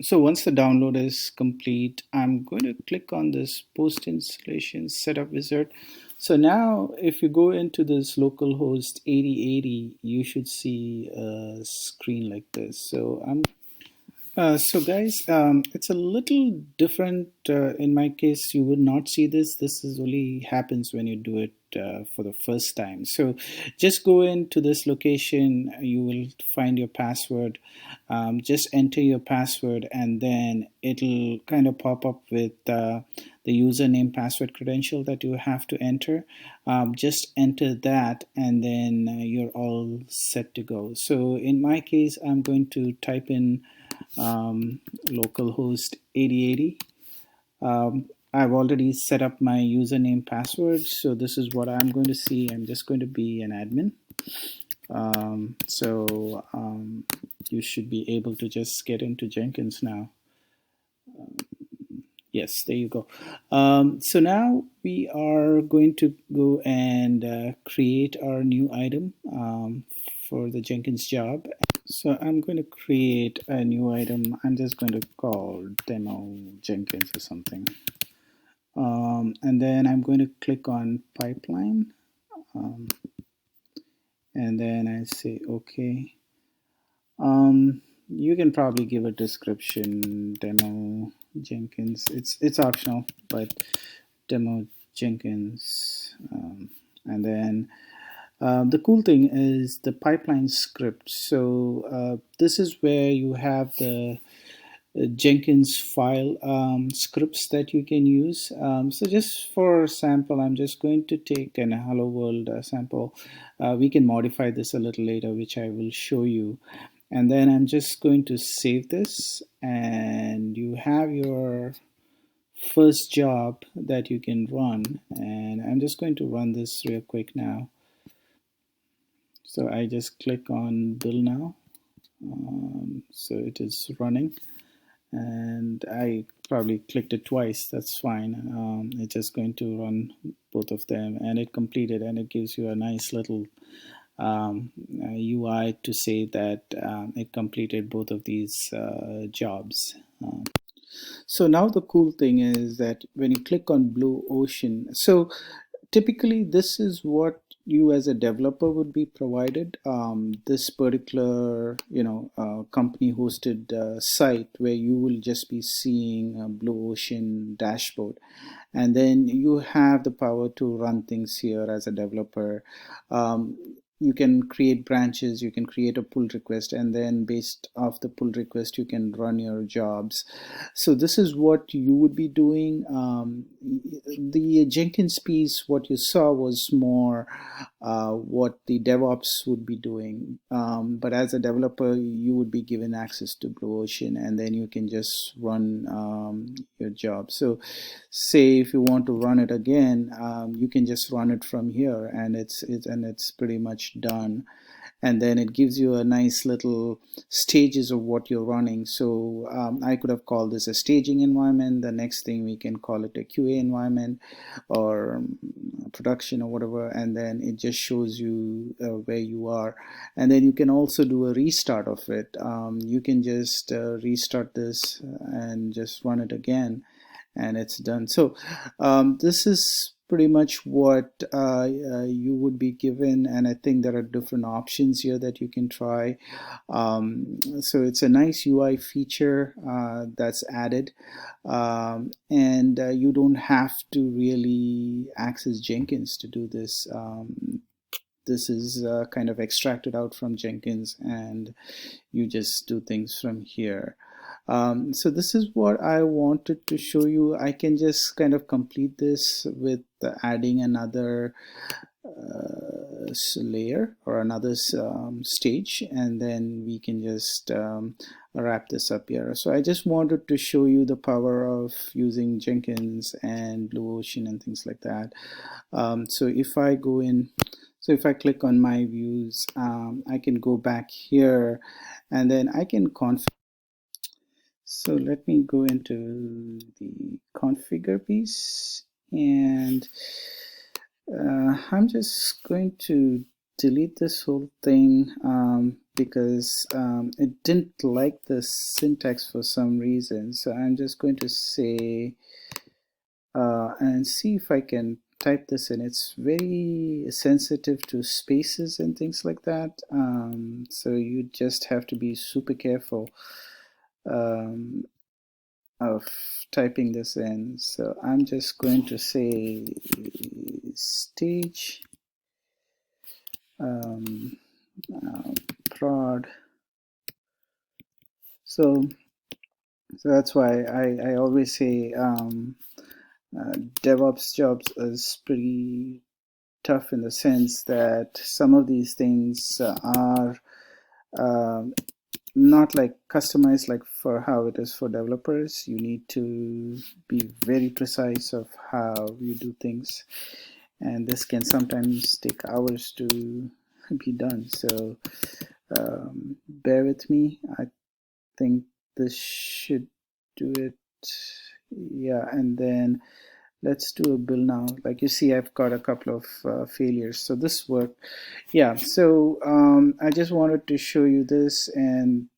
So once the download is complete, I'm going to click on this post installation setup wizard. So now if you go into this localhost 8080, you should see a screen like this. So guys, it's a little different. In my case, you would not see this. This is only happens when you do it for the first time. So just go into this location. You will find your password. Just enter your password, and then it'll kind of pop up with the username, password, credential that you have to enter. Just enter that, and then you're all set to go. So in my case, I'm going to type in localhost 8080. I've already set up my username password, so this is what I'm going to see. I'm just going to be an admin. You should be able to just get into Jenkins now. Yes, there you go. So now we are going to go and create our new item for the Jenkins job. So I'm going to create a new item. I'm just going to call demo Jenkins or something. And then I'm going to click on pipeline. And then I say, okay. You can probably give a description, demo Jenkins. It's optional, but demo Jenkins. And then the cool thing is the pipeline script. So this is where you have the Jenkins file scripts that you can use. So just for sample, I'm just going to take an hello world sample. We can modify this a little later, which I will show you. And then I'm just going to save this, and you have your first job that you can run. And I'm just going to run this real quick now. So I just click on Bill now. So it is running, and I probably clicked it twice. That's fine. It's just going to run both of them, and it completed, and it gives you a nice little UI to say that it completed both of these jobs. So now the cool thing is that when you click on Blue Ocean, so typically this is what you as a developer would be provided. This particular company hosted site where you will just be seeing a Blue Ocean dashboard, and then you have the power to run things here as a developer. You can create branches, you can create a pull request, and then based off the pull request you can run your jobs. So this is what you would be doing. The Jenkins piece, what you saw was more what the DevOps would be doing, but as a developer you would be given access to Blue Ocean, and then you can just run your job. So say if you want to run it again, you can just run it from here, and it's pretty much done. And then it gives you a nice little stages of what you're running. So I could have called this a staging environment. The next thing we can call it a QA environment, or production, or whatever, and then it just shows you where you are. And then you can also do a restart of it. You can just restart this and just run it again, and it's done. So this is pretty much what you would be given, and I think there are different options here that you can try. So it's a nice UI feature that's added, and you don't have to really access Jenkins to do this. This is kind of extracted out from Jenkins, and you just do things from here. So this is what I wanted to show you. I can just kind of complete this with adding another layer or another stage, and then we can just wrap this up here. So I just wanted to show you the power of using Jenkins and Blue Ocean and things like that. So if I go in, so if I click on my views, I can go back here, and then I can configure. So let me go into the configure piece, and I'm just going to delete this whole thing because it didn't like the syntax for some reason. So I'm just going to say and see if I can type this in. It's very sensitive to spaces and things like that. So you just have to be super careful um, of typing this in. So I'm just going to say stage prod. So that's why I always say DevOps jobs is pretty tough in the sense that some of these things are not like customized like for how it is for developers. You need to be very precise of how you do things, and this can sometimes take hours to be done. So bear with me. I think this should do it. Yeah, and then let's do a build now. Like you see, I've got a couple of failures. So this worked. Yeah, so I just wanted to show you this, and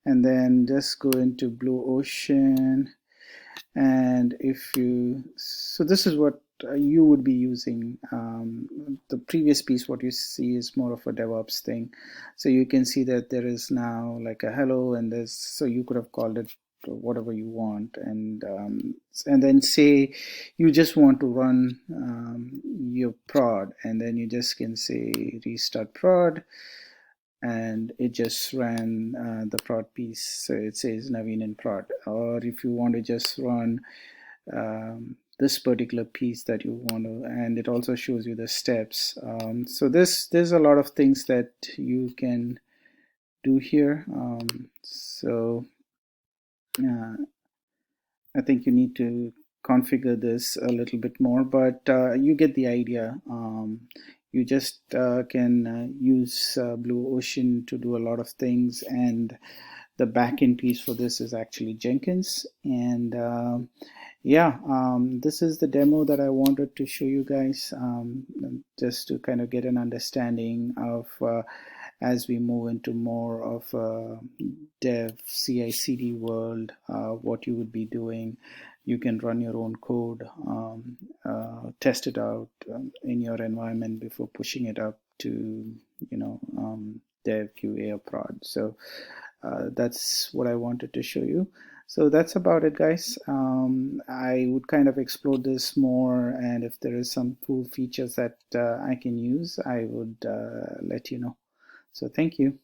then just go into Blue Ocean. And if you, so this is what you would be using. The previous piece, what you see is more of a DevOps thing. So you can see that there is now like a hello, and there's, so you could have called it whatever you want, and then say you just want to run your prod, and then you just can say restart prod, and it just ran the prod piece. So it says Naveen in prod. Or if you want to just run this particular piece that you want to, and it also shows you the steps. So there's a lot of things that you can do here. I think you need to configure this a little bit more, but you get the idea. You just can use Blue Ocean to do a lot of things, and the backend piece for this is actually Jenkins. And yeah, this is the demo that I wanted to show you guys, just to kind of get an understanding of as we move into more of a dev CI/CD world, what you would be doing. You can run your own code, test it out in your environment before pushing it up to, dev, QA, or prod. So that's what I wanted to show you. So that's about it, guys. I would kind of explore this more, and if there is some cool features that I can use, I would let you know. So thank you.